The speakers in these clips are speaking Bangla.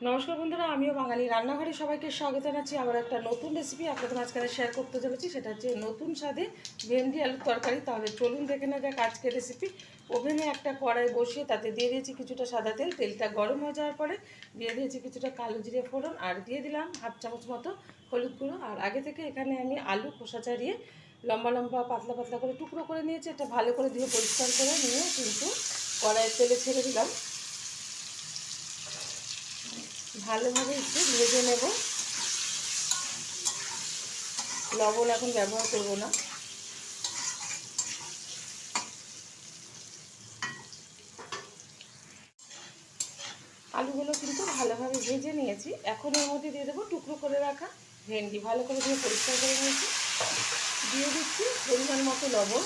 নমস্কার বন্ধুরা, আমিও বাঙালি রান্নাঘরে সবাইকে স্বাগত জানাচ্ছি। আবার একটা নতুন রেসিপি আপনাদের মাঝখানে শেয়ার করতে চলেছি। সেটা হচ্ছে নতুন স্বাদে ভেন্ডি আলুর তরকারি। তাহলে চলুন দেখে নেওয়া যাক আজকের রেসিপি। ওভেনে একটা কড়াই বসিয়ে তাতে দিয়ে দিয়েছি কিছুটা সাদা তেল। তেলটা গরম হয়ে যাওয়ার পরে দিয়ে দিয়েছি কিছুটা কালো জিরে ফোড়ন, আর দিয়ে দিলাম হাফ চামচ মতো হলুদ গুঁড়ো। আর আগে থেকে এখানে আমি আলু খোসা ছাড়িয়ে লম্বা লম্বা পাতলা পাতলা করে টুকরো করে নিয়েছি। এটা ভালো করে ধুয়ে পরিষ্কার করে নিয়ে কিন্তু কড়াইয়ের তেলে ছেড়ে দিলাম। ভালোভাবে একটু ভেজে নেব। লবণ এখন ব্যবহার করব না। আলুগুলো কিন্তু ভালোভাবে ভেজে নিয়েছি। এখন এর মধ্যে দিয়ে দেবো টুকরো করে রাখা ভেন্ডি। ভালো করে দিয়ে পরিষ্কার করে নিয়েছি। দিয়ে দিচ্ছি পরিমাণ মতো লবণ,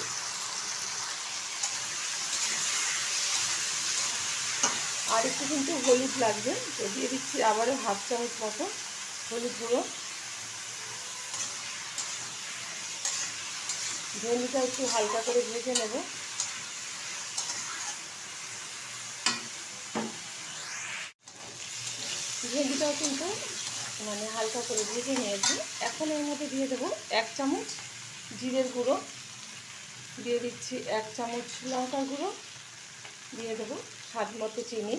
আর একটু কিন্তু হলুদ লাগবে, তো দিয়ে দিচ্ছি আবারও হাফ চামচ মতো হলুদ গুঁড়ো। ভেন্ডিটা একটু হালকা করে ভেজে নেব। ভেন্ডিটাও কিন্তু হালকা করে ভেজে নিয়েছি। এখন এর মধ্যে দিয়ে দেবো 1 চামচ জিরের গুঁড়ো, দিয়ে দিচ্ছি 1 চামচ লঙ্কার গুঁড়ো, দিয়ে দেবো স্বাদ মতো চিনি।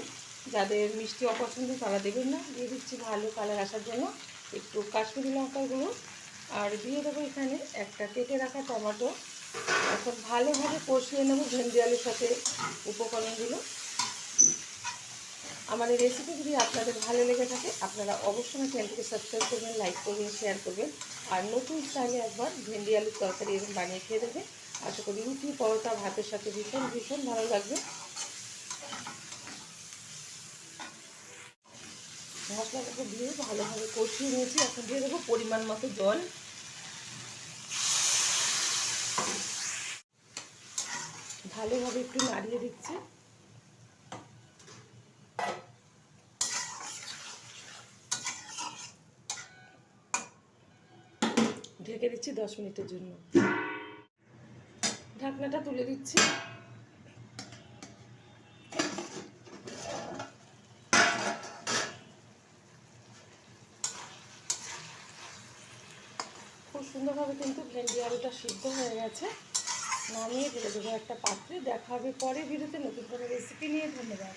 যাদের মিষ্টি অপছন্দ তারা দেবেন না। দিয়ে দিচ্ছি ভালো কালার আসার জন্য একটু কাশ্মীরি লঙ্কার গুঁড়ো, আর দিয়ে দেবো এখানে একটা কেটে রাখা টমেটো। এখন ভালোভাবে কষিয়ে নেব ভেন্ডি আলুর সাথে উপকরণগুলো। আমার এই রেসিপি যদি আপনাদের ভালো লেগে থাকে আপনারা অবশ্যই আমার চ্যানেলটিকে সাবস্ক্রাইব করবেন, লাইক করবেন, শেয়ার করবেন। আর নতুন স্টাইলে একবার ভেন্ডি আলুর তরকারি এবং বানিয়ে খেয়ে দেবেন। আশা করি রুটি, পরোটা, ভাতের সাথে ভীষণ ভীষণ ভালো লাগবে। মশলাটাকে দিয়ে ভালোভাবে কষিয়ে নিয়েছি। এখন দিয়ে দেবো পরিমাণ মতো জল। ভালোভাবে একটু নাড়িয়ে দিচ্ছি। ঢেকে দিচ্ছি 10 মিনিটের জন্য। ঢাকনাটা তুলে দিচ্ছি। খুব সুন্দরভাবে কিন্তু ভেন্ডি আলুটা সিদ্ধ হয়ে গেছে। নামিয়ে ঢেলে দেবো একটা পাত্রে। দেখা হবে পরে ভিডিওতে নতুন কোনো রেসিপি নিয়ে। ধন্যবাদ।